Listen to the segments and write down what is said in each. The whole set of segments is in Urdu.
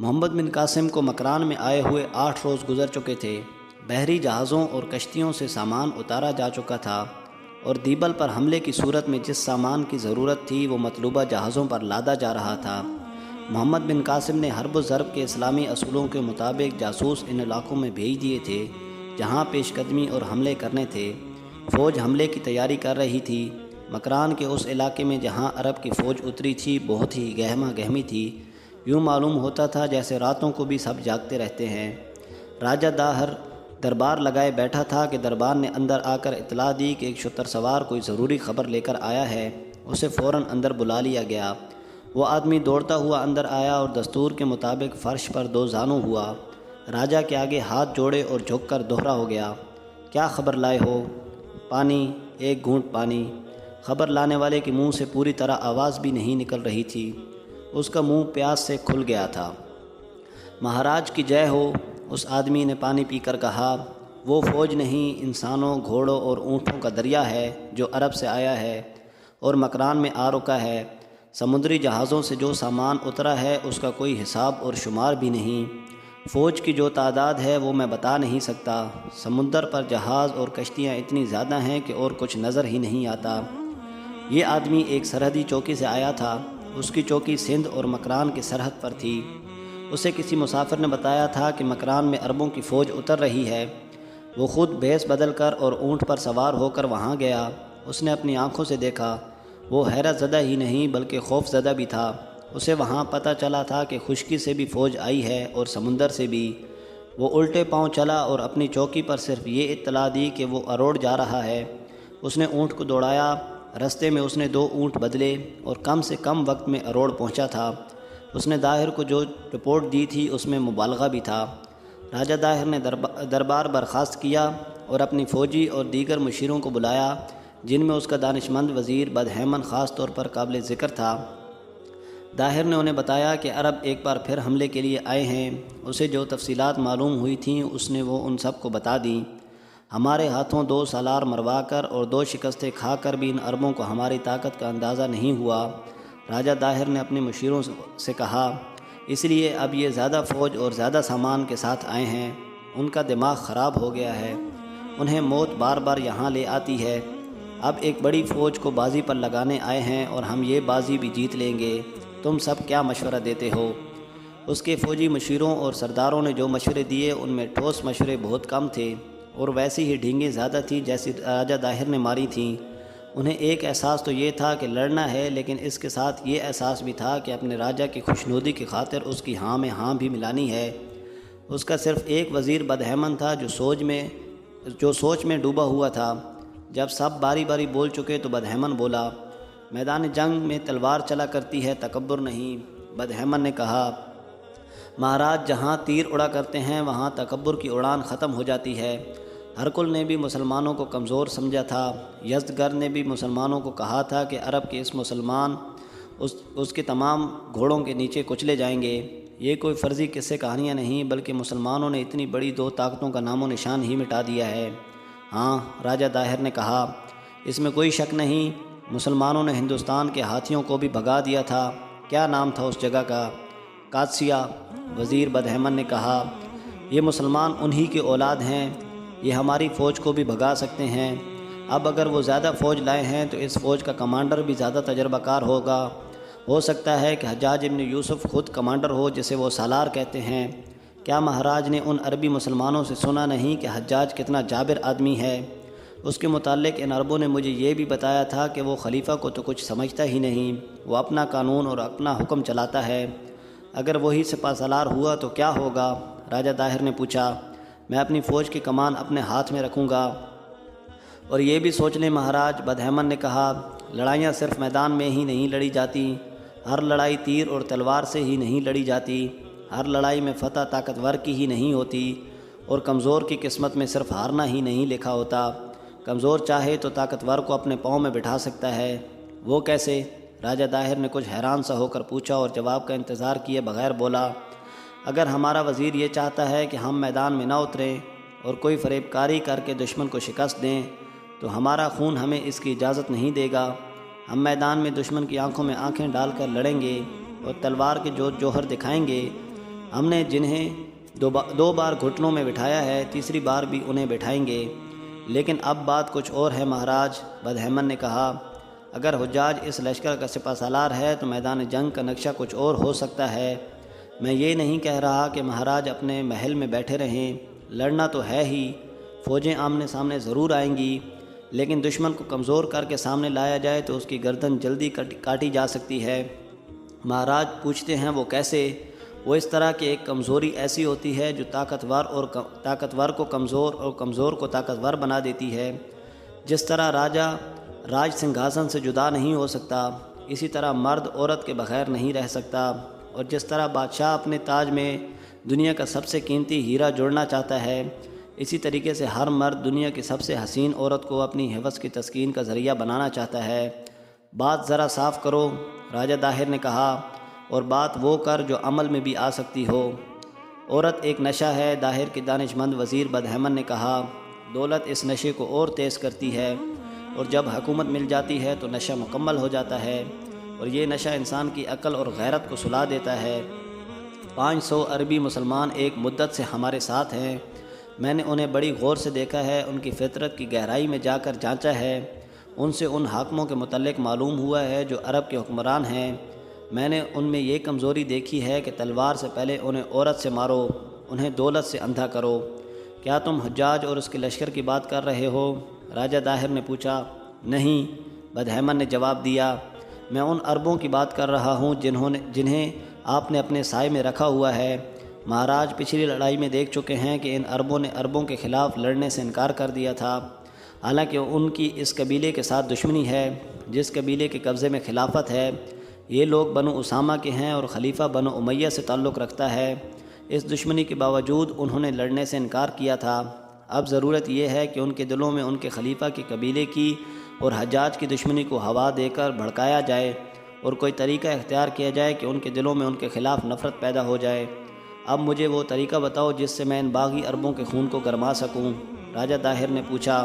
محمد بن قاسم کو مکران میں آئے ہوئے 8 روز گزر چکے تھے۔ بحری جہازوں اور کشتیوں سے سامان اتارا جا چکا تھا اور دیبل پر حملے کی صورت میں جس سامان کی ضرورت تھی وہ مطلوبہ جہازوں پر لادا جا رہا تھا۔ محمد بن قاسم نے حرب و ضرب کے اسلامی اصولوں کے مطابق جاسوس ان علاقوں میں بھیج دیے تھے جہاں پیش قدمی اور حملے کرنے تھے۔ فوج حملے کی تیاری کر رہی تھی۔ مکران کے اس علاقے میں جہاں عرب کی فوج اتری تھی بہت ہی گہما گہمی تھی، یوں معلوم ہوتا تھا جیسے راتوں کو بھی سب جاگتے رہتے ہیں۔ راجہ داہر دربار لگائے بیٹھا تھا کہ دربار نے اندر آ کر اطلاع دی کہ ایک شتر سوار کوئی ضروری خبر لے کر آیا ہے۔ اسے فوراً اندر بلا لیا گیا۔ وہ آدمی دوڑتا ہوا اندر آیا اور دستور کے مطابق فرش پر 2 زانوں ہوا۔ راجہ کے آگے ہاتھ جوڑے اور جھک کر دوہرا ہو گیا، کیا خبر لائے ہو؟ پانی، 1 گھونٹ پانی۔ خبر لانے والے کے منہ سے پوری طرح آواز بھی نہیں نکل رہی تھی، اس کا منہ پیاس سے کھل گیا تھا۔ مہاراج کی جے ہو، اس آدمی نے پانی پی کر کہا۔ وہ فوج نہیں، انسانوں، گھوڑوں اور اونٹوں کا دریا ہے جو عرب سے آیا ہے اور مکران میں آ رکا ہے۔ سمندری جہازوں سے جو سامان اترا ہے اس کا کوئی حساب اور شمار بھی نہیں۔ فوج کی جو تعداد ہے وہ میں بتا نہیں سکتا۔ سمندر پر جہاز اور کشتیاں اتنی زیادہ ہیں کہ اور کچھ نظر ہی نہیں آتا۔ یہ آدمی ایک سرحدی چوکی سے آیا تھا، اس کی چوکی سندھ اور مکران کی سرحد پر تھی۔ اسے کسی مسافر نے بتایا تھا کہ مکران میں عربوں کی فوج اتر رہی ہے۔ وہ خود بھیس بدل کر اور اونٹ پر سوار ہو کر وہاں گیا۔ اس نے اپنی آنکھوں سے دیکھا۔ وہ حیرت زدہ ہی نہیں بلکہ خوف زدہ بھی تھا۔ اسے وہاں پتہ چلا تھا کہ خشکی سے بھی فوج آئی ہے اور سمندر سے بھی۔ وہ الٹے پاؤں چلا اور اپنی چوکی پر صرف یہ اطلاع دی کہ وہ اروڑ جا رہا ہے۔ اس نے اونٹ کو دوڑایا۔ رستے میں اس نے 2 اونٹ بدلے اور کم سے کم وقت میں اروڑ پہنچا تھا۔ اس نے داہر کو جو رپورٹ دی تھی اس میں مبالغہ بھی تھا۔ راجہ داہر نے دربار برخاست کیا اور اپنی فوجی اور دیگر مشیروں کو بلایا، جن میں اس کا دانشمند وزیر بدہیمن خاص طور پر قابل ذکر تھا۔ داہر نے انہیں بتایا کہ عرب ایک بار پھر حملے کے لیے آئے ہیں۔ اسے جو تفصیلات معلوم ہوئی تھیں اس نے وہ ان سب کو بتا دیں۔ ہمارے ہاتھوں 2 سالار مروا کر اور 2 شکستیں کھا کر بھی ان عربوں کو ہماری طاقت کا اندازہ نہیں ہوا۔ راجہ داہر نے اپنے مشیروں سے کہا، اس لیے اب یہ زیادہ فوج اور زیادہ سامان کے ساتھ آئے ہیں۔ ان کا دماغ خراب ہو گیا ہے، انہیں موت بار بار یہاں لے آتی ہے۔ اب ایک بڑی فوج کو بازی پر لگانے آئے ہیں اور ہم یہ بازی بھی جیت لیں گے۔ تم سب کیا مشورہ دیتے ہو؟ اس کے فوجی مشیروں اور سرداروں نے جو مشورے دیے ان میں ٹھوس مشورے بہت کم تھے اور ویسی ہی ڈھینگیں زیادہ تھیں جیسی راجہ داہر نے ماری تھیں۔ انہیں ایک احساس تو یہ تھا کہ لڑنا ہے، لیکن اس کے ساتھ یہ احساس بھی تھا کہ اپنے راجہ کی خوشنودی کی خاطر اس کی ہاں میں ہاں بھی ملانی ہے۔ اس کا صرف ایک وزیر بدہیمن تھا جو سوچ میں ڈوبا ہوا تھا۔ جب سب باری باری بول چکے تو بدہیمن بولا، میدان جنگ میں تلوار چلا کرتی ہے، تکبر نہیں۔ بدہیمن نے کہا، مہاراج جہاں تیر اڑا کرتے ہیں وہاں تکبر کی اڑان ختم ہو جاتی ہے۔ ہرکل نے بھی مسلمانوں کو کمزور سمجھا تھا۔ یزدگر نے بھی مسلمانوں کو کہا تھا کہ عرب کے اس مسلمان اس کے تمام گھوڑوں کے نیچے کچلے جائیں گے۔ یہ کوئی فرضی قصے کہانیاں نہیں بلکہ مسلمانوں نے اتنی بڑی 2 طاقتوں کا نام و نشان ہی مٹا دیا ہے۔ ہاں، راجہ داہر نے کہا، اس میں کوئی شک نہیں، مسلمانوں نے ہندوستان کے ہاتھیوں کو بھی بھگا دیا تھا۔ کیا نام تھا اس جگہ کا؟ قادسیہ۔ وزیر بدہیمن نے کہا، یہ مسلمان انہی کے اولاد ہیں، یہ ہماری فوج کو بھی بھگا سکتے ہیں۔ اب اگر وہ زیادہ فوج لائے ہیں تو اس فوج کا کمانڈر بھی زیادہ تجربہ کار ہوگا۔ ہو سکتا ہے کہ حجاج ابن یوسف خود کمانڈر ہو جسے وہ سالار کہتے ہیں۔ کیا مہاراج نے ان عربی مسلمانوں سے سنا نہیں کہ حجاج کتنا جابر آدمی ہے؟ اس کے متعلق ان عربوں نے مجھے یہ بھی بتایا تھا کہ وہ خلیفہ کو تو کچھ سمجھتا ہی نہیں، وہ اپنا قانون اور اپنا حکم چلاتا ہے۔ اگر وہی سپہ سالار ہوا تو کیا ہوگا؟ راجہ داہر نے پوچھا۔ میں اپنی فوج کی کمان اپنے ہاتھ میں رکھوں گا۔ اور یہ بھی سوچ لیں مہاراج، بدہیمن نے کہا، لڑائیاں صرف میدان میں ہی نہیں لڑی جاتی، ہر لڑائی تیر اور تلوار سے ہی نہیں لڑی جاتی، ہر لڑائی میں فتح طاقتور کی ہی نہیں ہوتی، اور کمزور کی قسمت میں صرف ہارنا ہی نہیں لکھا ہوتا۔ کمزور چاہے تو طاقتور کو اپنے پاؤں میں بٹھا سکتا ہے۔ وہ کیسے؟ راجہ داہر نے کچھ حیران سا ہو کر پوچھا اور جواب کا انتظار کیے بغیر بولا، اگر ہمارا وزیر یہ چاہتا ہے کہ ہم میدان میں نہ اتریں اور کوئی فریب کاری کر کے دشمن کو شکست دیں تو ہمارا خون ہمیں اس کی اجازت نہیں دے گا۔ ہم میدان میں دشمن کی آنکھوں میں آنکھیں ڈال کر لڑیں گے اور تلوار کے جوہر دکھائیں گے۔ ہم نے جنہیں دو بار گھٹنوں میں بٹھایا ہے، تیسری بار بھی انہیں بٹھائیں گے۔ لیکن اب بات کچھ اور ہے مہاراج، بدہمن نے کہا۔ اگر حجاج اس لشکر کا سپہ سالار ہے تو میدان جنگ کا نقشہ کچھ اور ہو سکتا ہے۔ میں یہ نہیں کہہ رہا کہ مہاراج اپنے محل میں بیٹھے رہیں، لڑنا تو ہے ہی، فوجیں آمنے سامنے ضرور آئیں گی، لیکن دشمن کو کمزور کر کے سامنے لایا جائے تو اس کی گردن جلدی کاٹی جا سکتی ہے۔ مہاراج پوچھتے ہیں وہ کیسے؟ وہ اس طرح کہ ایک کمزوری ایسی ہوتی ہے جو طاقتور کو کمزور اور کمزور کو طاقتور بنا دیتی ہے۔ جس طرح راج سنگھاسن سے جدا نہیں ہو سکتا، اسی طرح مرد عورت کے بغیر نہیں رہ سکتا، اور جس طرح بادشاہ اپنے تاج میں دنیا کا سب سے قیمتی ہیرا جوڑنا چاہتا ہے، اسی طریقے سے ہر مرد دنیا کی سب سے حسین عورت کو اپنی حوث کی تسکین کا ذریعہ بنانا چاہتا ہے۔ بات ذرا صاف کرو، راجہ داہر نے کہا، اور بات وہ کر جو عمل میں بھی آ سکتی ہو۔ عورت ایک نشہ ہے، داہر کے دانش مند وزیر بدہمن نے کہا۔ دولت اس نشے کو اور تیز کرتی ہے، اور جب حکومت مل جاتی ہے تو نشہ مکمل ہو جاتا ہے، اور یہ نشہ انسان کی عقل اور غیرت کو سلا دیتا ہے۔ 500 عربی مسلمان ایک مدت سے ہمارے ساتھ ہیں، میں نے انہیں بڑی غور سے دیکھا ہے، ان کی فطرت کی گہرائی میں جا کر جانچا ہے، ان سے ان حاکموں کے متعلق معلوم ہوا ہے جو عرب کے حکمران ہیں۔ میں نے ان میں یہ کمزوری دیکھی ہے کہ تلوار سے پہلے انہیں عورت سے مارو، انہیں دولت سے اندھا کرو۔ کیا تم حجاج اور اس کے لشکر کی بات کر رہے ہو؟ راجہ داہر نے پوچھا۔ نہیں، بدہمن نے جواب دیا، میں ان عربوں کی بات کر رہا ہوں جنہیں آپ نے اپنے سائے میں رکھا ہوا ہے۔ مہاراج پچھلی لڑائی میں دیکھ چکے ہیں کہ ان عربوں نے عربوں کے خلاف لڑنے سے انکار کر دیا تھا، حالانکہ ان کی اس قبیلے کے ساتھ دشمنی ہے جس قبیلے کے قبضے میں خلافت ہے۔ یہ لوگ بنو اسامہ کے ہیں اور خلیفہ بنو امیہ سے تعلق رکھتا ہے۔ اس دشمنی کے باوجود انہوں نے لڑنے سے انکار کیا تھا۔ اب ضرورت یہ ہے کہ ان کے دلوں میں ان کے خلیفہ کے قبیلے کی اور حجاج کی دشمنی کو ہوا دے کر بھڑکایا جائے، اور کوئی طریقہ اختیار کیا جائے کہ ان کے دلوں میں ان کے خلاف نفرت پیدا ہو جائے۔ اب مجھے وہ طریقہ بتاؤ جس سے میں ان باغی عربوں کے خون کو گرما سکوں، راجہ داہر نے پوچھا۔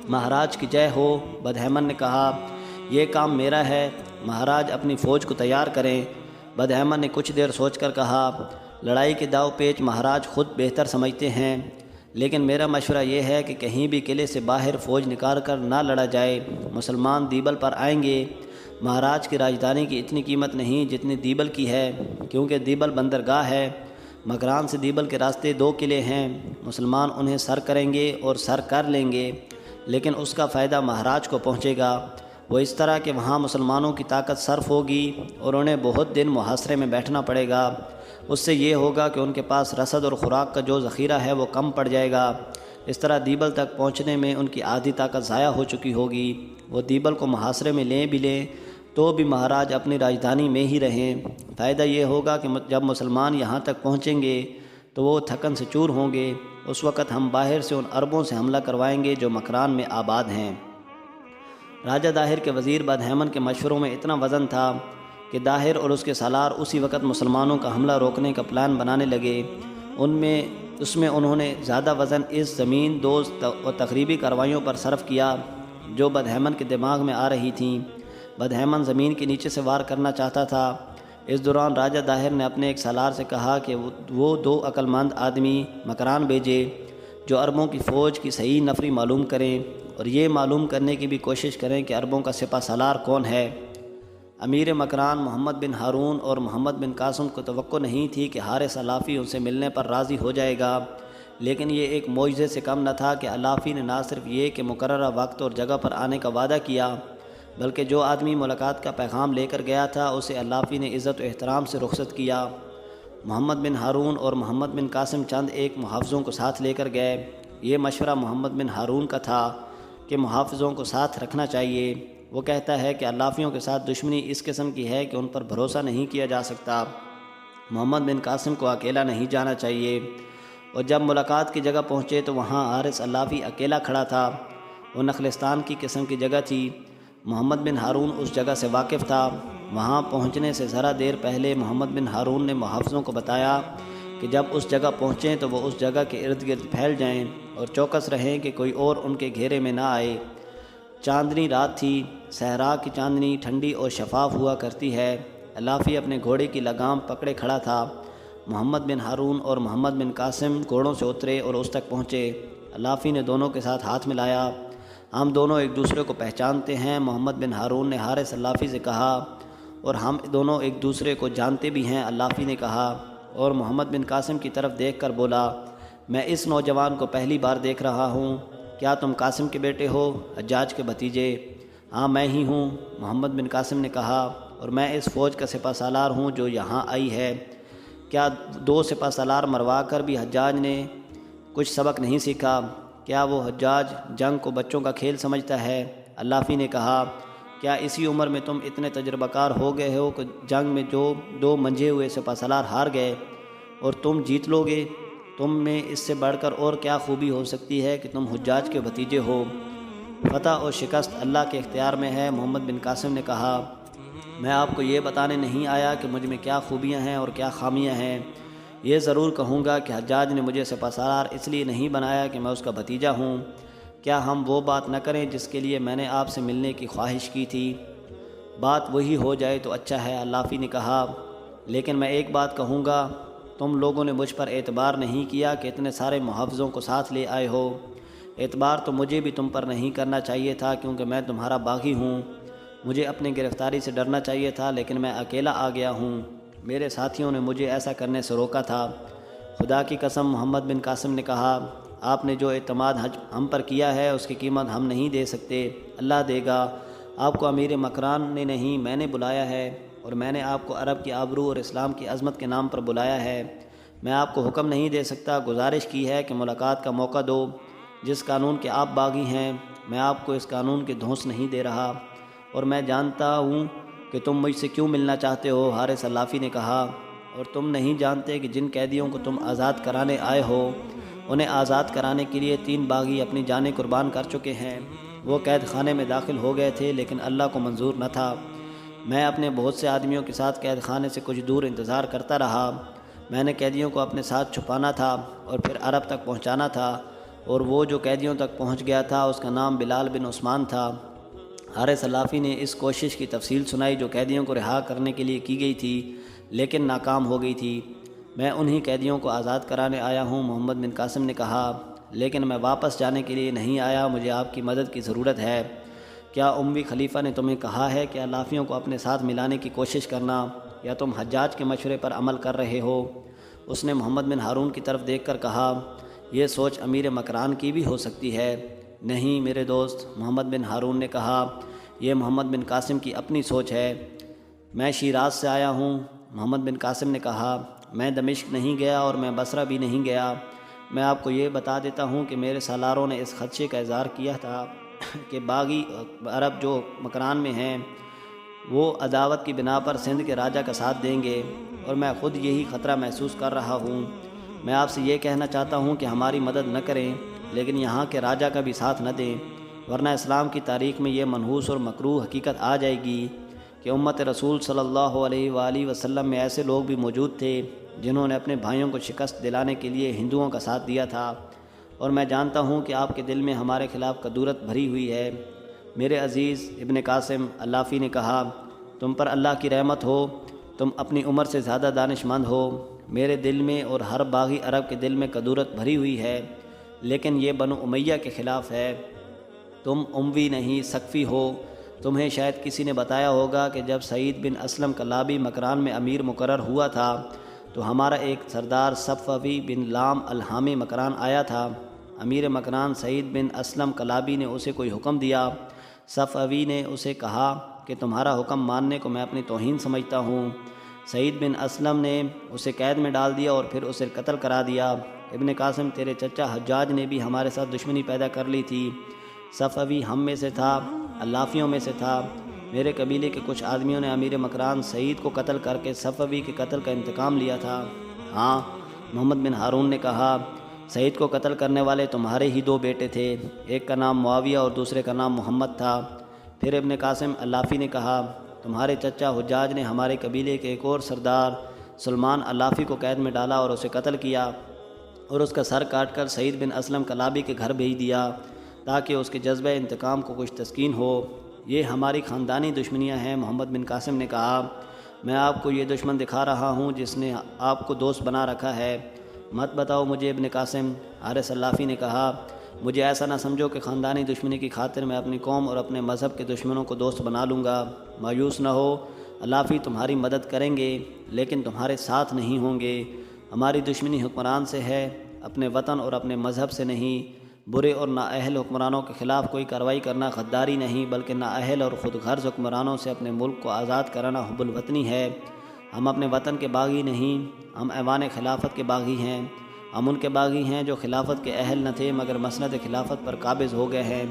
مہاراج کی جے ہو، بدہمن نے کہا، یہ کام میرا ہے، مہاراج اپنی فوج کو تیار کریں۔ بدہمن نے کچھ دیر سوچ کر کہا، لڑائی کے داؤ پیچ مہاراج خود بہتر سمجھتے ہیں، لیکن میرا مشورہ یہ ہے کہ کہیں بھی قلعے سے باہر فوج نکال کر نہ لڑا جائے۔ مسلمان دیبل پر آئیں گے۔ مہاراج کی راجدھانی کی اتنی قیمت نہیں جتنی دیبل کی ہے، کیونکہ دیبل بندرگاہ ہے۔ مکران سے دیبل کے راستے 2 قلعے ہیں، مسلمان انہیں سر کریں گے اور سر کر لیں گے، لیکن اس کا فائدہ مہاراج کو پہنچے گا۔ وہ اس طرح کہ وہاں مسلمانوں کی طاقت صرف ہوگی اور انہیں بہت دن محاصرے میں بیٹھنا پڑے گا۔ اس سے یہ ہوگا کہ ان کے پاس رسد اور خوراک کا جو ذخیرہ ہے وہ کم پڑ جائے گا۔ اس طرح دیبل تک پہنچنے میں ان کی آدھی طاقت ضائع ہو چکی ہوگی۔ وہ دیبل کو محاصرے میں لیں تو بھی مہاراج اپنی راجدھانی میں ہی رہیں۔ فائدہ یہ ہوگا کہ جب مسلمان یہاں تک پہنچیں گے تو وہ تھکن سے چور ہوں گے۔ اس وقت ہم باہر سے ان عربوں سے حملہ کروائیں گے جو مکران میں آباد ہیں۔ راجہ داہر کے وزیر بدہمن کے مشوروں میں اتنا وزن تھا کہ داہر اور اس کے سالار اسی وقت مسلمانوں کا حملہ روکنے کا پلان بنانے لگے۔ اس میں انہوں نے زیادہ وزن اس زمین دوز و تقریبی کارروائیوں پر صرف کیا جو بدہمن کے دماغ میں آ رہی تھیں۔ بدہمن زمین کے نیچے سے وار کرنا چاہتا تھا۔ اس دوران راجہ داہر نے اپنے ایک سالار سے کہا کہ وہ 2 عقل مند آدمی مکران بھیجے جو عربوں کی فوج کی صحیح نفری معلوم کریں اور یہ معلوم کرنے کی بھی کوشش کریں کہ عربوں کا سپہ سالار کون ہے۔ امیر مکران محمد بن ہارون اور محمد بن قاسم کو توقع نہیں تھی کہ حارث علافی ان سے ملنے پر راضی ہو جائے گا، لیکن یہ ایک معجزے سے کم نہ تھا کہ علافی نے نہ صرف یہ کہ مقررہ وقت اور جگہ پر آنے کا وعدہ کیا، بلکہ جو آدمی ملاقات کا پیغام لے کر گیا تھا اسے علافی نے عزت و احترام سے رخصت کیا۔ محمد بن ہارون اور محمد بن قاسم چند ایک محافظوں کو ساتھ لے کر گئے۔ یہ مشورہ محمد بن ہارون کا تھا کہ محافظوں کو ساتھ رکھنا چاہیے۔ وہ کہتا ہے کہ علافیوں کے ساتھ دشمنی اس قسم کی ہے کہ ان پر بھروسہ نہیں کیا جا سکتا۔ محمد بن قاسم کو اکیلا نہیں جانا چاہیے۔ اور جب ملاقات کی جگہ پہنچے تو وہاں حارث علافی اکیلا کھڑا تھا۔ وہ نخلستان کی قسم کی جگہ تھی۔ محمد بن ہارون اس جگہ سے واقف تھا۔ وہاں پہنچنے سے ذرا دیر پہلے محمد بن ہارون نے محافظوں کو بتایا کہ جب اس جگہ پہنچیں تو وہ اس جگہ کے ارد گرد پھیل جائیں اور چوکس رہیں کہ کوئی اور ان کے گھیرے میں نہ آئے۔ چاندنی رات تھی۔ صحرا کی چاندنی ٹھنڈی اور شفاف ہوا کرتی ہے۔ علافی اپنے گھوڑے کی لگام پکڑے کھڑا تھا۔ محمد بن ہارون اور محمد بن قاسم گھوڑوں سے اترے اور اس تک پہنچے۔ اللافی نے دونوں کے ساتھ ہاتھ ملایا۔ ہم دونوں ایک دوسرے کو پہچانتے ہیں۔ محمد بن ہارون نے حارث اللافی سے کہا، اور ہم دونوں ایک دوسرے کو جانتے بھی ہیں، اللافی نے کہا، اور محمد بن قاسم کی طرف دیکھ کر بولا، میں اس نوجوان کو پہلی بار دیکھ رہا ہوں، کیا تم قاسم کے بیٹے ہو، حجاج کے بھتیجے؟ ہاں میں ہی ہوں، محمد بن قاسم نے کہا، اور میں اس فوج کا سپہ سالار ہوں جو یہاں آئی ہے۔ کیا 2 سپہ سالار مروا کر بھی حجاج نے کچھ سبق نہیں سیکھا؟ کیا وہ حجاج جنگ کو بچوں کا کھیل سمجھتا ہے؟ اللافی نے کہا، کیا اسی عمر میں تم اتنے تجربہ کار ہو گئے ہو کہ جنگ میں جو 2 منجھے ہوئے سپہ سالار ہار گئے اور تم جیت لو گے؟ تم میں اس سے بڑھ کر اور کیا خوبی ہو سکتی ہے کہ تم حجاج کے بھتیجے ہو؟ فتح اور شکست اللہ کے اختیار میں ہے، محمد بن قاسم نے کہا، میں آپ کو یہ بتانے نہیں آیا کہ مجھ میں کیا خوبیاں ہیں اور کیا خامیاں ہیں۔ یہ ضرور کہوں گا کہ حجاج نے مجھے سپہ سالار اس لیے نہیں بنایا کہ میں اس کا بھتیجا ہوں۔ کیا ہم وہ بات نہ کریں جس کے لیے میں نے آپ سے ملنے کی خواہش کی تھی؟ بات وہی ہو جائے تو اچھا ہے، اللافی نے کہا، لیکن میں ایک بات کہوں گا، تم لوگوں نے مجھ پر اعتبار نہیں کیا کہ اتنے سارے محافظوں کو ساتھ لے آئے ہو۔ اعتبار تو مجھے بھی تم پر نہیں کرنا چاہیے تھا کیونکہ میں تمہارا باغی ہوں۔ مجھے اپنی گرفتاری سے ڈرنا چاہیے تھا، لیکن میں اکیلا آ گیا ہوں، میرے ساتھیوں نے مجھے ایسا کرنے سے روکا تھا۔ خدا کی قسم، محمد بن قاسم نے کہا، آپ نے جو اعتماد ہم پر کیا ہے اس کی قیمت ہم نہیں دے سکتے، اللہ دے گا۔ آپ کو امیر مکران نے نہیں، میں نے بلایا ہے، اور میں نے آپ کو عرب کی آبرو اور اسلام کی عظمت کے نام پر بلایا ہے۔ میں آپ کو حکم نہیں دے سکتا، گزارش کی ہے کہ ملاقات کا موقع دو۔ جس قانون کے آپ باغی ہیں، میں آپ کو اس قانون کی دھونس نہیں دے رہا، اور میں جانتا ہوں کہ تم مجھ سے کیوں ملنا چاہتے ہو، حارث اللافی نے کہا، اور تم نہیں جانتے کہ جن قیدیوں کو تم آزاد کرانے آئے ہو، انہیں آزاد کرانے کے لیے 3 باغی اپنی جانیں قربان کر چکے ہیں۔ وہ قید خانے میں داخل ہو گئے تھے لیکن اللہ کو منظور نہ تھا۔ میں اپنے بہت سے آدمیوں کے ساتھ قید خانے سے کچھ دور انتظار کرتا رہا۔ میں نے قیدیوں کو اپنے ساتھ چھپانا تھا اور پھر عرب تک پہنچانا تھا، اور وہ جو قیدیوں تک پہنچ گیا تھا اس کا نام بلال بن عثمان تھا۔ حارث اللافی نے اس کوشش کی تفصیل سنائی جو قیدیوں کو رہا کرنے کے لیے کی گئی تھی لیکن ناکام ہو گئی تھی۔ میں انہی قیدیوں کو آزاد کرانے آیا ہوں، محمد بن قاسم نے کہا، لیکن میں واپس جانے کے لیے نہیں آیا، مجھے آپ کی مدد کی ضرورت ہے۔ کیا اموی خلیفہ نے تمہیں کہا ہے کہ اللافیوں کو اپنے ساتھ ملانے کی کوشش کرنا، یا تم حجاج کے مشورے پر عمل کر رہے ہو؟ اس نے محمد بن ہارون کی طرف دیکھ کر کہا، یہ سوچ امیر مکران کی بھی ہو سکتی ہے۔ نہیں میرے دوست، محمد بن ہارون نے کہا، یہ محمد بن قاسم کی اپنی سوچ ہے۔ میں شیراز سے آیا ہوں، محمد بن قاسم نے کہا، میں دمشق نہیں گیا اور میں بصرہ بھی نہیں گیا۔ میں آپ کو یہ بتا دیتا ہوں کہ میرے سالاروں نے اس خدشے کا اظہار کیا تھا کہ باغی عرب جو مکران میں ہیں وہ عداوت کی بنا پر سندھ کے راجہ کا ساتھ دیں گے، اور میں خود یہی خطرہ محسوس کر رہا ہوں۔ میں آپ سے یہ کہنا چاہتا ہوں کہ ہماری مدد نہ کریں لیکن یہاں کے راجہ کا بھی ساتھ نہ دیں، ورنہ اسلام کی تاریخ میں یہ منحوس اور مکروہ حقیقت آ جائے گی کہ امت رسول صلی اللہ علیہ وآلہ وسلم میں ایسے لوگ بھی موجود تھے جنہوں نے اپنے بھائیوں کو شکست دلانے کے لیے ہندوؤں کا ساتھ دیا تھا، اور میں جانتا ہوں کہ آپ کے دل میں ہمارے خلاف کدورت بھری ہوئی ہے۔ میرے عزیز ابن قاسم، اللافی نے کہا، تم پر اللہ کی رحمت ہو، تم اپنی عمر سے زیادہ دانش مند ہو۔ میرے دل میں اور ہر باغی عرب کے دل میں کدورت بھری ہوئی ہے، لیکن یہ بنو امیہ کے خلاف ہے۔ تم اموی نہیں ثقفی ہو۔ تمہیں شاید کسی نے بتایا ہوگا کہ جب سعید بن اسلم کلابی مکران میں امیر مقرر ہوا تھا تو ہمارا ایک سردار صفوی بن لام الحامی مکران آیا تھا۔ امیر مکران سعید بن اسلم کلابی نے اسے کوئی حکم دیا۔ صفوی نے اسے کہا کہ تمہارا حکم ماننے کو میں اپنی توہین سمجھتا ہوں۔ سعید بن اسلم نے اسے قید میں ڈال دیا اور پھر اسے قتل کرا دیا۔ ابن قاسم، تیرے چچا حجاج نے بھی ہمارے ساتھ دشمنی پیدا کر لی تھی۔ صفوی ہم میں سے تھا، اللافیوں میں سے تھا۔ میرے قبیلے کے کچھ آدمیوں نے امیر مکران سعید کو قتل کر کے صفوی کے قتل کا انتقام لیا تھا۔ ہاں، محمد بن ہارون نے کہا، سعید کو قتل کرنے والے تمہارے ہی 2 بیٹے تھے، ایک کا نام معاویہ اور دوسرے کا نام محمد تھا۔ پھر ابن قاسم اللافی نے کہا، تمہارے چچا حجاج نے ہمارے قبیلے کے ایک اور سردار سلمان اللافی کو قید میں ڈالا اور اسے قتل کیا، اور اس کا سر کاٹ کر سعید بن اسلم کلابی کے گھر بھیج دیا تاکہ اس کے جذبہ انتقام کو کچھ تسکین ہو۔ یہ ہماری خاندانی دشمنیاں ہیں، محمد بن قاسم نے کہا۔ میں آپ کو یہ دشمن دکھا رہا ہوں جس نے آپ کو دوست بنا رکھا ہے، مت بتاؤ مجھے ابن قاسم۔ حارث اللافی نے کہا، مجھے ایسا نہ سمجھو کہ خاندانی دشمنی کی خاطر میں اپنی قوم اور اپنے مذہب کے دشمنوں کو دوست بنا لوں گا۔ مایوس نہ ہو، اللافی تمہاری مدد کریں گے لیکن تمہارے ساتھ نہیں ہوں گے۔ ہماری دشمنی حکمران سے ہے، اپنے وطن اور اپنے مذہب سے نہیں۔ برے اور نااہل حکمرانوں کے خلاف کوئی کارروائی کرنا غداری نہیں، بلکہ نااہل اور خود غرض حکمرانوں سے اپنے ملک کو آزاد کرانا حب الوطنی ہے۔ ہم اپنے وطن کے باغی نہیں، ہم ایوان خلافت کے باغی ہیں۔ ہم ان کے باغی ہیں جو خلافت کے اہل نہ تھے مگر مسند خلافت پر قابض ہو گئے ہیں۔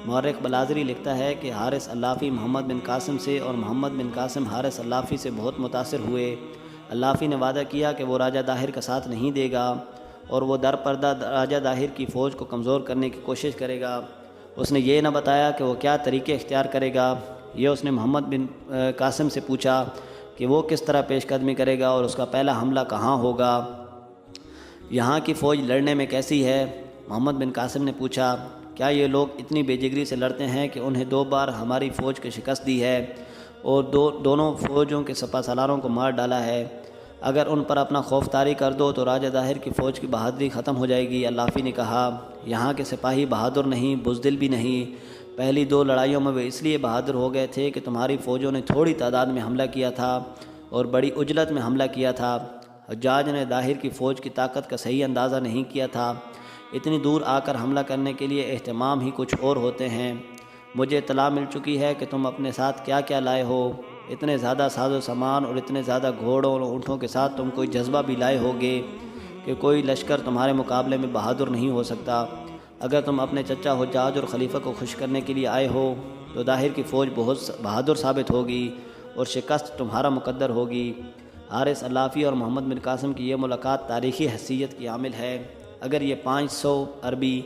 مورخ بلازری لکھتا ہے کہ حارث اللافی محمد بن قاسم سے اور محمد بن قاسم حارث اللافی سے بہت متاثر ہوئے۔ اللافی نے وعدہ کیا کہ وہ راجہ داہر کا ساتھ نہیں دے گا اور وہ در پردہ راجہ داہر کی فوج کو کمزور کرنے کی کوشش کرے گا۔ اس نے یہ نہ بتایا کہ وہ کیا طریقے اختیار کرے گا۔ یہ اس نے محمد بن قاسم سے پوچھا کہ وہ کس طرح پیش قدمی کرے گا اور اس کا پہلا حملہ کہاں ہوگا، یہاں کی فوج لڑنے میں کیسی ہے۔ محمد بن قاسم نے پوچھا، کیا یہ لوگ اتنی بے جگری سے لڑتے ہیں کہ انہیں 2 بار ہماری فوج کو شکست دی ہے اور دونوں فوجوں کے سپہ سالاروں کو مار ڈالا ہے؟ اگر ان پر اپنا خوف طاری کر دو تو راجہ داہر کی فوج کی بہادری ختم ہو جائے گی۔ اللافی نے کہا، یہاں کے سپاہی بہادر نہیں، بزدل بھی نہیں۔ پہلی 2 لڑائیوں میں وہ اس لیے بہادر ہو گئے تھے کہ تمہاری فوجوں نے تھوڑی تعداد میں حملہ کیا تھا اور بڑی عجلت میں حملہ کیا تھا۔ حجاج نے داہر کی فوج کی طاقت کا صحیح اندازہ نہیں کیا تھا۔ اتنی دور آ کر حملہ کرنے کے لیے اہتمام ہی کچھ اور ہوتے ہیں۔ مجھے اطلاع مل چکی ہے کہ تم اپنے ساتھ کیا کیا لائے ہو۔ اتنے زیادہ ساز و سامان اور اتنے زیادہ گھوڑوں اور اونٹوں کے ساتھ تم کوئی جذبہ بھی لائے ہوگے کہ کوئی لشکر تمہارے مقابلے میں بہادر نہیں ہو سکتا۔ اگر تم اپنے چچا حجاج اور خلیفہ کو خوش کرنے کے لیے آئے ہو تو داہر کی فوج بہت بہادر ثابت ہوگی اور شکست تمہارا مقدر ہوگی۔ حارث اللافی اور محمد بن قاسم کی یہ ملاقات تاریخی حیثیت کی عامل ہے۔ اگر یہ 500 عربی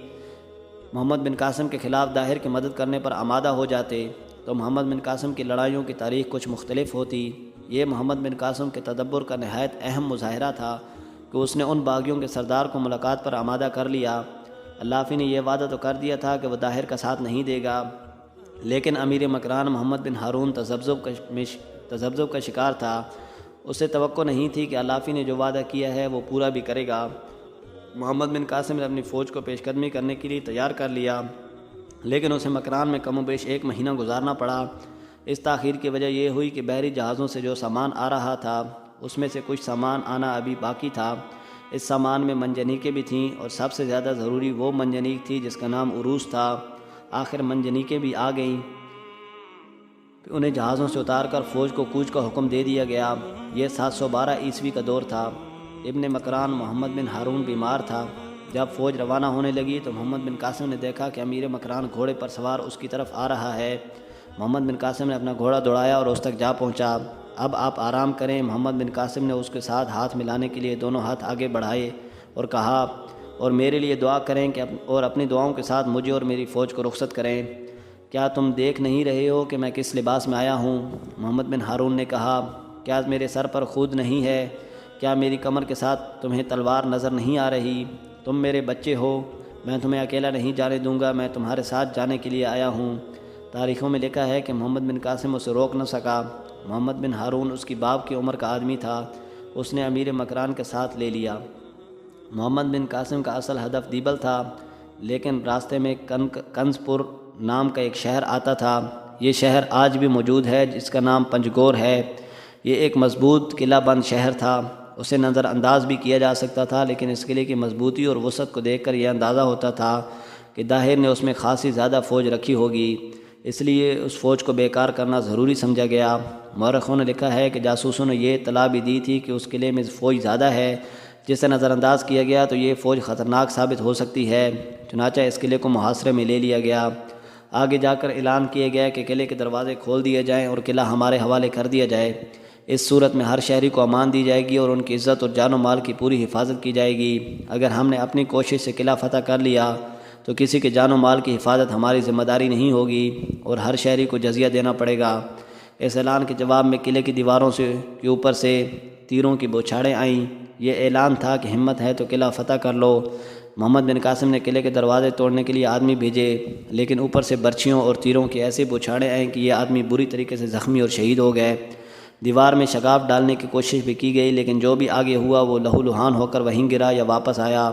محمد بن قاسم کے خلاف داہر کی مدد کرنے پر آمادہ ہو جاتے تو محمد بن قاسم کی لڑائیوں کی تاریخ کچھ مختلف ہوتی۔ یہ محمد بن قاسم کے تدبر کا نہایت اہم مظاہرہ تھا کہ اس نے ان باغیوں کے سردار کو ملاقات پر آمادہ کر لیا۔ اللافی نے یہ وعدہ تو کر دیا تھا کہ وہ داہر کا ساتھ نہیں دے گا، لیکن امیر مکران محمد بن ہارون تذبذب کا شکار تھا۔ اسے توقع نہیں تھی کہ اللافی نے جو وعدہ کیا ہے وہ پورا بھی کرے گا۔ محمد بن قاسم نے اپنی فوج کو پیش قدمی کرنے کے لیے تیار کر لیا، لیکن اسے مکران میں کم و بیش 1 مہینہ گزارنا پڑا۔ اس تاخیر کی وجہ یہ ہوئی کہ بحری جہازوں سے جو سامان آ رہا تھا اس میں سے کچھ سامان آنا ابھی باقی تھا۔ اس سامان میں منجنیقیں بھی تھیں اور سب سے زیادہ ضروری وہ منجنیق تھی جس کا نام عروس تھا۔ آخر منجنیقیں بھی آ گئیں۔ انہیں جہازوں سے اتار کر فوج کو کوچ کا حکم دے دیا گیا۔ یہ 712 عیسوی کا دور تھا۔ ابن مکران محمد بن ہارون بیمار تھا۔ جب فوج روانہ ہونے لگی تو محمد بن قاسم نے دیکھا کہ امیر مکران گھوڑے پر سوار اس کی طرف آ رہا ہے۔ محمد بن قاسم نے اپنا گھوڑا دوڑایا اور اس تک جا پہنچا۔ اب آپ آرام کریں۔ محمد بن قاسم نے اس کے ساتھ ہاتھ ملانے کے لیے دونوں ہاتھ آگے بڑھائے اور کہا، اور میرے لیے دعا کریں کہ اور اپنی دعاؤں کے ساتھ مجھے اور میری فوج کو رخصت کریں۔ کیا تم دیکھ نہیں رہے ہو کہ میں کس لباس میں آیا ہوں؟ محمد بن ہارون نے کہا، کیا میرے سر پر خود نہیں ہے؟ کیا میری کمر کے ساتھ تمہیں تلوار نظر نہیں آ رہی؟ تم میرے بچے ہو، میں تمہیں اکیلا نہیں جانے دوں گا، میں تمہارے ساتھ جانے کے لیے آیا ہوں۔ تاریخوں میں لکھا ہے کہ محمد بن قاسم اسے روک نہ سکا۔ محمد بن ہارون اس کی باپ کی عمر کا آدمی تھا۔ اس نے امیر مکران کے ساتھ لے لیا۔ محمد بن قاسم کا اصل ہدف دیبل تھا، لیکن راستے میں کنز پور نام کا ایک شہر آتا تھا۔ یہ شہر آج بھی موجود ہے، جس کا نام پنجگور ہے۔ یہ ایک مضبوط قلعہ بند شہر تھا۔ اسے نظر انداز بھی کیا جا سکتا تھا، لیکن اس قلعے کی مضبوطی اور وسعت کو دیکھ کر یہ اندازہ ہوتا تھا کہ داہر نے اس میں خاصی زیادہ فوج رکھی ہوگی، اس لیے اس فوج کو بیکار کرنا ضروری سمجھا گیا۔ مورخوں نے لکھا ہے کہ جاسوسوں نے یہ اطلاع بھی دی تھی کہ اس قلعے میں فوج زیادہ ہے۔ جسے نظر انداز کیا گیا تو یہ فوج خطرناک ثابت ہو سکتی ہے، چنانچہ اس قلعے کو محاصرے میں لے لیا گیا۔ آگے جا کر اعلان کیا گیا کہ قلعے کے دروازے کھول دیے جائیں اور قلعہ ہمارے حوالے کر دیا جائے۔ اس صورت میں ہر شہری کو امان دی جائے گی اور ان کی عزت اور جان و مال کی پوری حفاظت کی جائے گی۔ اگر ہم نے اپنی کوشش سے قلعہ فتح کر لیا تو کسی کے جان و مال کی حفاظت ہماری ذمہ داری نہیں ہوگی اور ہر شہری کو جزیہ دینا پڑے گا۔ اس اعلان کے جواب میں قلعے کی دیواروں کے اوپر سے تیروں کی بوچھاڑیں آئیں۔ یہ اعلان تھا کہ ہمت ہے تو قلعہ فتح کر لو۔ محمد بن قاسم نے قلعے کے دروازے توڑنے کے لیے آدمی بھیجے، لیکن اوپر سے برچھیوں اور تیروں کی ایسی بوچھاڑیں آئیں کہ یہ آدمی بری طریقے سے زخمی اور شہید ہو گئے۔ دیوار میں شگاف ڈالنے کی کوشش بھی کی گئی، لیکن جو بھی آگے ہوا وہ لہو لہان ہو کر وہیں گرا یا واپس آیا۔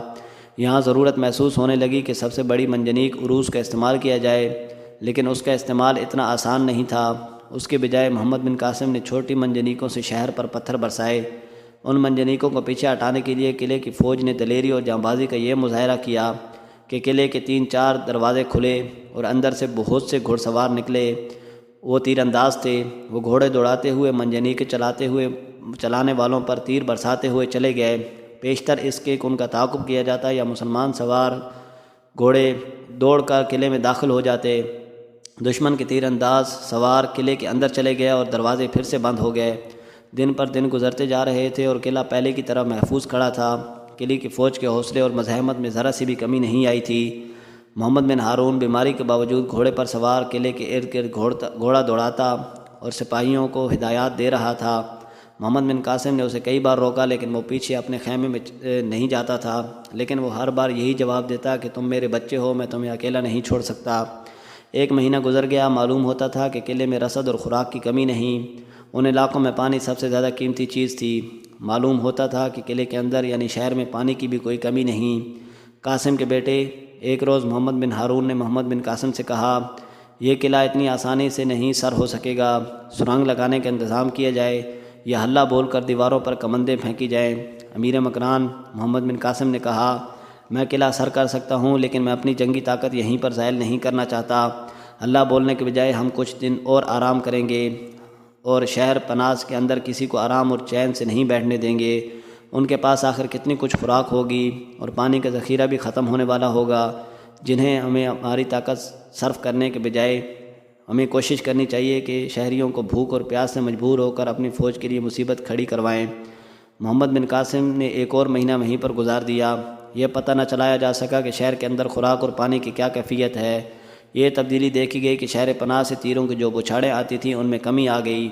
یہاں ضرورت محسوس ہونے لگی کہ سب سے بڑی منجنیق عروس کا استعمال کیا جائے، لیکن اس کا استعمال اتنا آسان نہیں تھا۔ اس کے بجائے محمد بن قاسم نے چھوٹی منجنیقوں سے شہر پر پتھر برسائے۔ ان منجنیقوں کو پیچھے ہٹانے کے لیے قلعے کی فوج نے دلیری اور جانبازی کا یہ مظاہرہ کیا کہ قلعے کے 3-4 دروازے کھلے اور اندر سے بہت سے گھوڑ سوار نکلے۔ وہ تیر انداز تھے، وہ گھوڑے دوڑاتے ہوئے منجنیقیں چلانے والوں پر تیر برساتے ہوئے چلے گئے۔ پیشتر اس کے ان کا تعاقب کیا جاتا یا مسلمان سوار گھوڑے دوڑ کر قلعے میں داخل ہو جاتے۔ دشمن کے تیر انداز سوار قلعے کے اندر چلے گئے اور دروازے پھر سے بند ہو گئے۔ دن پر دن گزرتے جا رہے تھے اور قلعہ پہلے کی طرح محفوظ کھڑا تھا۔ قلعے کی فوج کے حوصلے اور مزاحمت میں ذرا سی بھی کمی نہیں آئی تھی۔ محمد بن ہارون بیماری کے باوجود گھوڑے پر سوار قلعے کے ارد گرد گھوڑا دوڑاتا اور سپاہیوں کو ہدایات دے رہا تھا۔ محمد بن قاسم نے اسے کئی بار روکا، لیکن وہ پیچھے اپنے خیمے میں نہیں جاتا تھا، لیکن وہ ہر بار یہی جواب دیتا کہ تم میرے بچے ہو، میں تمہیں اکیلا نہیں چھوڑ سکتا۔ 1 مہینہ گزر گیا، معلوم ہوتا تھا کہ قلعے میں رسد اور خوراک کی کمی نہیں۔ ان علاقوں میں پانی سب سے زیادہ قیمتی چیز تھی۔ معلوم ہوتا تھا کہ قلعے کے اندر یعنی شہر میں پانی کی بھی کوئی کمی نہیں۔ قاسم کے بیٹے ایک روز محمد بن ہارون نے محمد بن قاسم سے کہا، یہ قلعہ اتنی آسانی سے نہیں سر ہو سکے گا، سرنگ لگانے کا انتظام کیا جائے یا ہلہ بول کر دیواروں پر کمندیں پھینکی جائیں۔ امیر مکران محمد بن قاسم نے کہا، میں قلعہ سر کر سکتا ہوں، لیکن میں اپنی جنگی طاقت یہیں پر ظاہر نہیں کرنا چاہتا۔ ہلہ بولنے کے بجائے ہم کچھ دن اور آرام کریں گے اور شہر پناس کے اندر کسی کو آرام اور چین سے نہیں بیٹھنے دیں گے۔ ان کے پاس آخر کتنی کچھ خوراک ہوگی اور پانی کا ذخیرہ بھی ختم ہونے والا ہوگا، جنہیں ہمیں ہماری طاقت صرف کرنے کے بجائے ہمیں کوشش کرنی چاہیے کہ شہریوں کو بھوک اور پیاس سے مجبور ہو کر اپنی فوج کے لیے مصیبت کھڑی کروائیں۔ محمد بن قاسم نے 1 اور مہینہ وہیں پر گزار دیا۔ یہ پتہ نہ چلایا جا سکا کہ شہر کے اندر خوراک اور پانی کی کیا کیفیت ہے۔ یہ تبدیلی دیکھی گئی کہ شہر پناہ سے تیروں کی جو بچھاڑیں آتی تھیں ان میں کمی آ گئی۔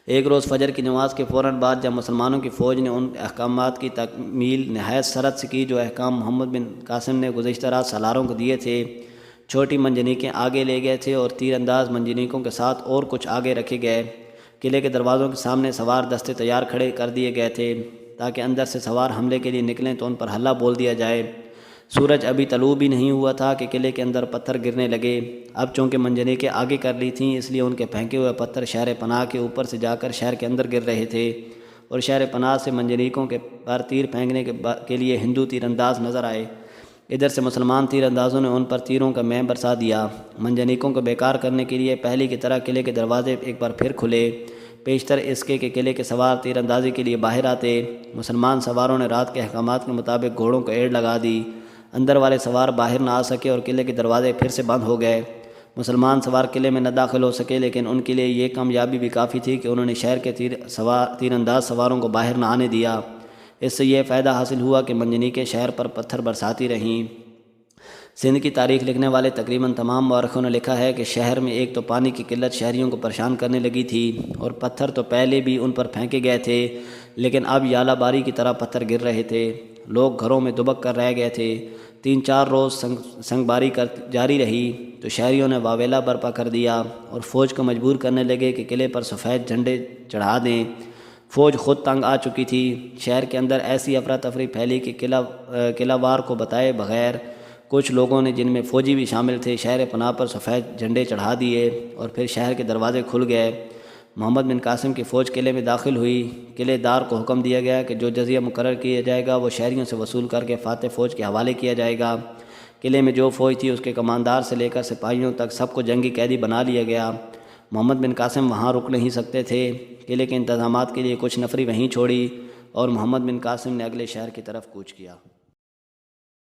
ایک روز فجر کی نماز کے فوراً بعد جب مسلمانوں کی فوج نے ان احکامات کی تکمیل نہایت سرعت سے کی جو احکام محمد بن قاسم نے گزشتہ رات سالاروں کو دیے تھے، چھوٹی منجنیقیں آگے لے گئے تھے اور تیر انداز منجنیقوں کے ساتھ اور کچھ آگے رکھے گئے۔ قلعے کے دروازوں کے سامنے سوار دستے تیار کھڑے کر دیے گئے تھے تاکہ اندر سے سوار حملے کے لیے نکلیں تو ان پر حلہ بول دیا جائے۔ سورج ابھی طلوع بھی نہیں ہوا تھا کہ قلعے کے اندر پتھر گرنے لگے۔ اب چونکہ منجنیقیں آگے کر لی تھیں، اس لیے ان کے پھینکے ہوئے پتھر شہر پناہ کے اوپر سے جا کر شہر کے اندر گر رہے تھے اور شہر پناہ سے منجنیقوں کے پر تیر پھینکنے کے لیے ہندو تیر انداز نظر آئے۔ ادھر سے مسلمان تیر اندازوں نے ان پر تیروں کا مے برسا دیا۔ منجنیقوں کو بیکار کرنے کے لیے پہلے کی طرح قلعے کے دروازے ایک بار پھر کھلے۔ پیشتر اس کے کہ قلعے کے سوار تیر اندازی کے لیے باہر آتے۔ مسلمان سواروں نے رات کے احکامات کے مطابق گھوڑوں کو ایڑ لگا دی۔ اندر والے سوار باہر نہ آ سکے اور قلعے کے دروازے پھر سے بند ہو گئے۔ مسلمان سوار قلعے میں نہ داخل ہو سکے، لیکن ان کے لیے یہ کامیابی بھی کافی تھی کہ انہوں نے شہر کے تیر انداز سواروں کو باہر نہ آنے دیا۔ اس سے یہ فائدہ حاصل ہوا کہ منجنیقیں شہر پر پتھر برساتی رہیں۔ سندھ کی تاریخ لکھنے والے تقریباً تمام مورخوں نے لکھا ہے کہ شہر میں ایک تو پانی کی قلت شہریوں کو پریشان کرنے لگی تھی اور پتھر تو پہلے بھی ان پر پھینکے گئے تھے، لیکن اب یالہ باری کی طرح پتھر گر رہے تھے۔ لوگ گھروں میں دبک کر رہ گئے تھے۔ 3-4 روز سنگ باری جاری رہی تو شہریوں نے واویلا برپا کر دیا اور فوج کو مجبور کرنے لگے کہ قلعے پر سفید جھنڈے چڑھا دیں۔ فوج خود تنگ آ چکی تھی۔ شہر کے اندر ایسی افراتفری پھیلی کہ قلعہ وار کو بتائے بغیر کچھ لوگوں نے، جن میں فوجی بھی شامل تھے، شہر پناہ پر سفید جھنڈے چڑھا دیے اور پھر شہر کے دروازے کھل گئے۔ محمد بن قاسم کی فوج قلعے میں داخل ہوئی۔ قلعے دار کو حکم دیا گیا کہ جو جزیہ مقرر کیا جائے گا وہ شہریوں سے وصول کر کے فاتح فوج کے حوالے کیا جائے گا۔ قلعے میں جو فوج تھی اس کے کماندار سے لے کر سپاہیوں تک سب کو جنگی قیدی بنا لیا گیا۔ محمد بن قاسم وہاں رک نہیں سکتے تھے۔ قلعے کے انتظامات کے لیے کچھ نفری وہیں چھوڑی اور محمد بن قاسم نے اگلے شہر کی طرف کوچ کیا۔